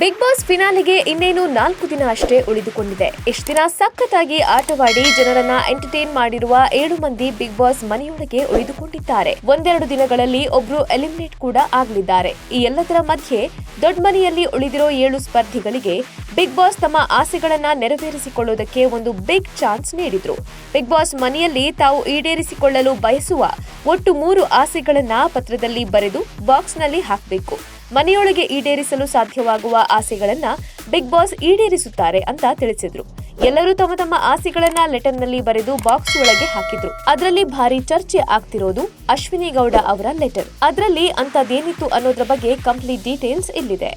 Big boss ಫಿನಾಲಿಗೆ ಇನ್ನೇನು 4 ದಿನ ಅಷ್ಟೇ ಉಳಿದುಕೊಂಡಿದೆ. ಇಷ್ಟು ದಿನ ಸಖತ್ತಾಗಿ ಆಟವಾಡಿ ಜನರನ್ನ ಎಂಟರ್ಟೈನ್ ಮಾಡಿರುವ 7 ಮಂದಿ ಬಿಗ್ ಬಾಸ್ ಮನೆಯೊಳಗೆ ಉಳಿದುಕೊಂಡಿದ್ದಾರೆ. ಒಂದೆರಡು ದಿನಗಳಲ್ಲಿ ಒಬ್ರು ಎಲಿಮಿನೇಟ್ ಕೂಡ ಆಗಲಿದ್ದಾರೆ. ಈ ಎಲ್ಲದರ ಮಧ್ಯೆ ದೊಡ್ಡ ಮನೆಯಲ್ಲಿ ಉಳಿದಿರೋ 7 ಸ್ಪರ್ಧಿಗಳಿಗೆ ಬಿಗ್ ಬಾಸ್ ತಮ್ಮ ಆಸೆಗಳನ್ನ ನೆರವೇರಿಸಿಕೊಳ್ಳುವುದಕ್ಕೆ ಒಂದು ಬಿಗ್ ಚಾನ್ಸ್ ನೀಡಿದ್ರು. ಬಿಗ್ ಬಾಸ್ ಮನೆಯಲ್ಲಿ ತಾವು ಈಡೇರಿಸಿಕೊಳ್ಳಲು ಬಯಸುವ ಒಟ್ಟು 3 ಆಸೆಗಳನ್ನ ಪತ್ರದಲ್ಲಿ ಬರೆದು ಬಾಕ್ಸ್ನಲ್ಲಿ ಹಾಕಬೇಕು. ಮನೆಯೊಳಗೆ ಈಡೇರಿಸಲು ಸಾಧ್ಯವಾಗುವ ಆಸೆಗಳನ್ನ ಬಿಗ್ ಬಾಸ್ ಈಡೇರಿಸುತ್ತಾರೆ ಅಂತ ತಿಳಿಸಿದ್ರು. ಎಲ್ಲರೂ ತಮ್ಮ ತಮ್ಮ ಆಸೆಗಳನ್ನ ಲೆಟರ್ನಲ್ಲಿ ಬರೆದು ಬಾಕ್ಸ್ ಒಳಗೆ ಹಾಕಿದ್ರು. ಅದರಲ್ಲಿ ಭಾರಿ ಚರ್ಚೆ ಆಗ್ತಿರೋದು ಅಶ್ವಿನಿ ಗೌಡ ಅವರ ಲೆಟರ್. ಅದರಲ್ಲಿ ಅಂತದೇನಿತ್ತು ಅನ್ನೋದ್ರ ಬಗ್ಗೆ ಕಂಪ್ಲೀಟ್ ಡೀಟೇಲ್ಸ್ ಇಲ್ಲಿದೆ.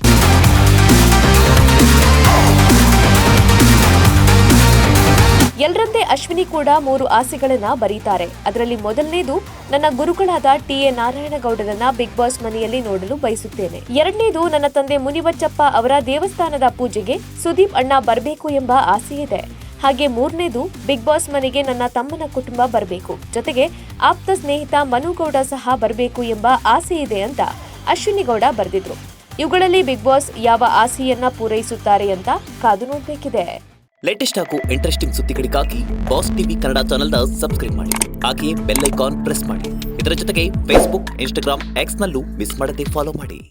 ಎಲ್ಲರಂತೆ ಅಶ್ವಿನಿ ಕೂಡ 3 ಆಸೆಗಳನ್ನ ಬರೀತಾರೆ. ಅದರಲ್ಲಿ ಮೊದಲನೇದು, ನನ್ನ ಗುರುಗಳಾದ ಟಿ.ಎ. ನಾರಾಯಣಗೌಡರನ್ನ ಬಿಗ್ ಬಾಸ್ ಮನೆಯಲ್ಲಿ ನೋಡಲು ಬಯಸುತ್ತೇನೆ. ಎರಡನೇದು, ನನ್ನ ತಂದೆ ಮುನಿವಚ್ಚಪ್ಪ ಅವರ ದೇವಸ್ಥಾನದ ಪೂಜೆಗೆ ಸುದೀಪ್ ಅಣ್ಣ ಬರಬೇಕು ಎಂಬ ಆಸೆ ಇದೆ. ಹಾಗೆ ಮೂರನೇದು, ಬಿಗ್ ಬಾಸ್ ಮನೆಗೆ ನನ್ನ ತಮ್ಮನ ಕುಟುಂಬ ಬರಬೇಕು, ಜೊತೆಗೆ ಆಪ್ತ ಸ್ನೇಹಿತ ಮನುಗೌಡ ಸಹ ಬರಬೇಕು ಎಂಬ ಆಸೆ ಇದೆ ಅಂತ ಅಶ್ವಿನಿ ಗೌಡ ಬರೆದಿದ್ರು. ಇವುಗಳಲ್ಲಿ ಬಿಗ್ ಬಾಸ್ ಯಾವ ಆಸೆಯನ್ನ ಪೂರೈಸುತ್ತಾರೆ ಅಂತ ಕಾದು ನೋಡಬೇಕಿದೆ. ಲೇಟೆಸ್ಟ್ ಹಾಗೂ ಇಂಟ್ರೆಸ್ಟಿಂಗ್ ಸುದ್ದಿಗಳಿಗಾಗಿ ಬಾಸ್ ಟಿವಿ ಕನ್ನಡ ಚಾನೆಲ್ನ ಸಬ್ಸ್ಕ್ರೈಬ್ ಮಾಡಿ. ಹಾಗೆಯೇ ಬೆಲ್ ಐಕಾನ್ ಪ್ರೆಸ್ ಮಾಡಿ. ಇದರ ಜೊತೆಗೆ ಫೇಸ್ಬುಕ್, ಇನ್ಸ್ಟಾಗ್ರಾಮ್, ಎಕ್ಸ್ ನಲ್ಲೂ ಮಿಸ್ ಮಾಡದೆ ಫಾಲೋ ಮಾಡಿ.